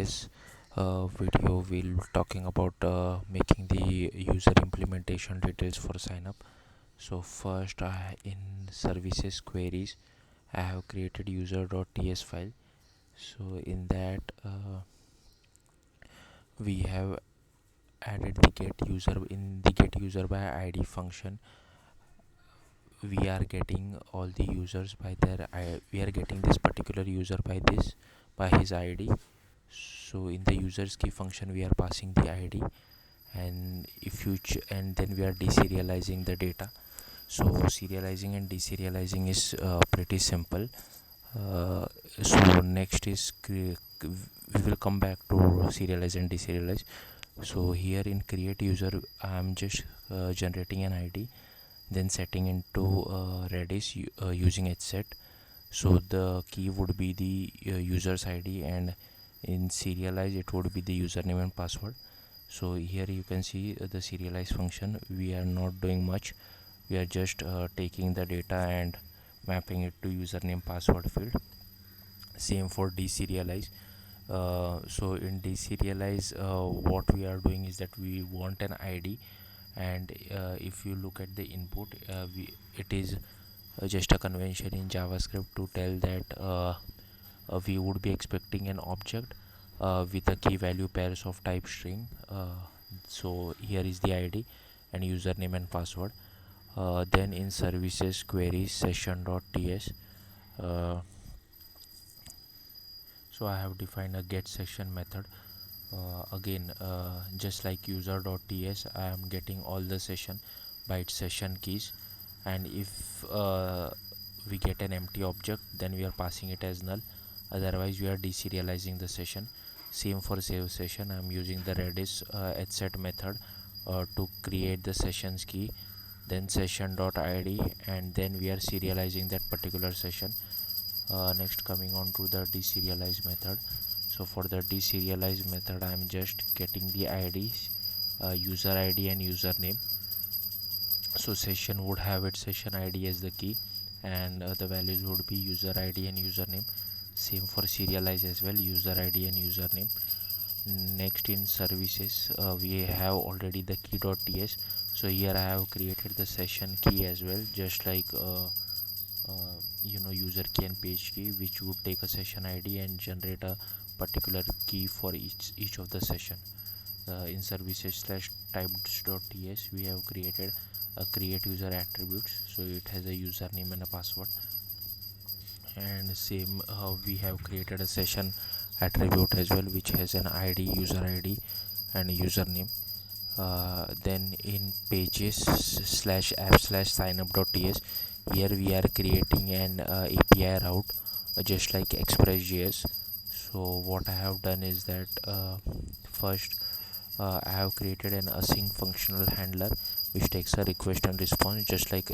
this video we'll talking about making the user implementation details for sign up. So first, in services queries I have created user.ts file. So in that we have added the get user. In the get user by id function we are getting all the users by their we are getting this particular user by his id. So in the users key function we are passing the id, and if you and then we are deserializing the data. So serializing and deserializing is pretty simple. So next is we will come back to serialize and deserialize. So here in create user I am just generating an id, then setting into redis using hset. So the key would be the user's id, and in serialize it would be the username and password. So here you can see the serialize function. We are not doing much, we are just taking the data and mapping it to username password field. Same for deserialize. So in deserialize what we are doing is that we want an id, and if you look at the input, it is just a convention in javascript to tell that we would be expecting an object with a key value pairs of type string. So here is the id and username and password. Then in services queries session.ts, so I have defined a get session method. Again, just like user.ts, I am getting all the session by its session keys, and if we get an empty object, then we are passing it as null. Otherwise we are deserializing the session. Same for save session, I am using the redis hset method to create the sessions key, then session.id, and then we are serializing that particular session. Next, coming on to the deserialize method. So for the deserialize method I am just getting the ids, user id and username. So session would have its session id as the key, and the values would be user id and username. Same for serialize as well, user id and username. Next, in services we have already the key.ts. So here I have created the session key as well, just like user key and page key, which would take a session id and generate a particular key for each of the session. In services slash types.ts we have created a create user attributes, so it has a username and a password. And same we have created a session attribute as well, which has an id, user id and username. Then in pages slash app slash signup.ts, here we are creating an api route just like express.js. So what I have done is that first I have created an async functional handler which takes a request and response just like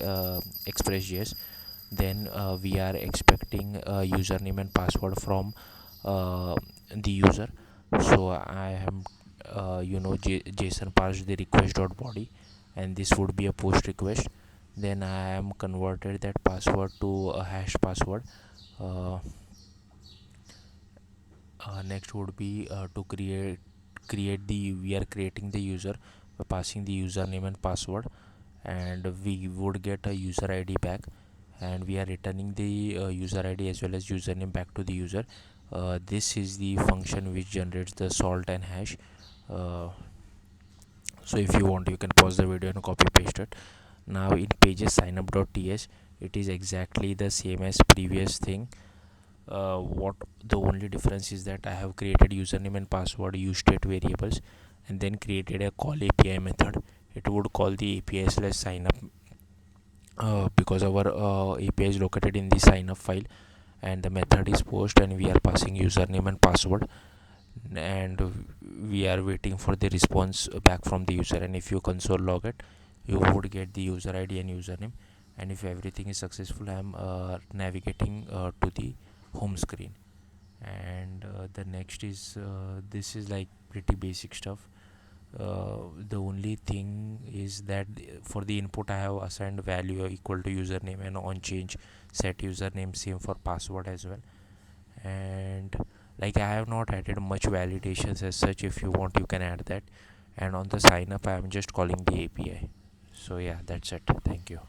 express.js. Then we are expecting username and password from the user. So I am json parsed the request.body, and this would be a post request. Then I am converted that password to a hash password. uh, Next would be to create the we are creating the user by passing the username and password, and we would get a user id back, and we are returning the user id as well as username back to the user. This is the function which generates the salt and hash. uh, so if you want, you can pause the video and copy paste it. Now in pages signup.ts, it is exactly the same as previous thing. What the only difference is that I have created username and password use state variables, and then created a call api method. It would call the api slash signup because our api is located in the signup file, and the method is post, and we are passing username and password, and we are waiting for the response back from the user. And if you console log it, you would get the user id and username. And if everything is successful, I am navigating to the home screen. And the next is this is like pretty basic stuff. The only thing is that for the input I have assigned value equal to username, and on change set username, same for password as well. And Like I have not added much validations as such. If you want, you can add that. And on the sign up, I am just calling the API. So yeah, that's it. Thank you.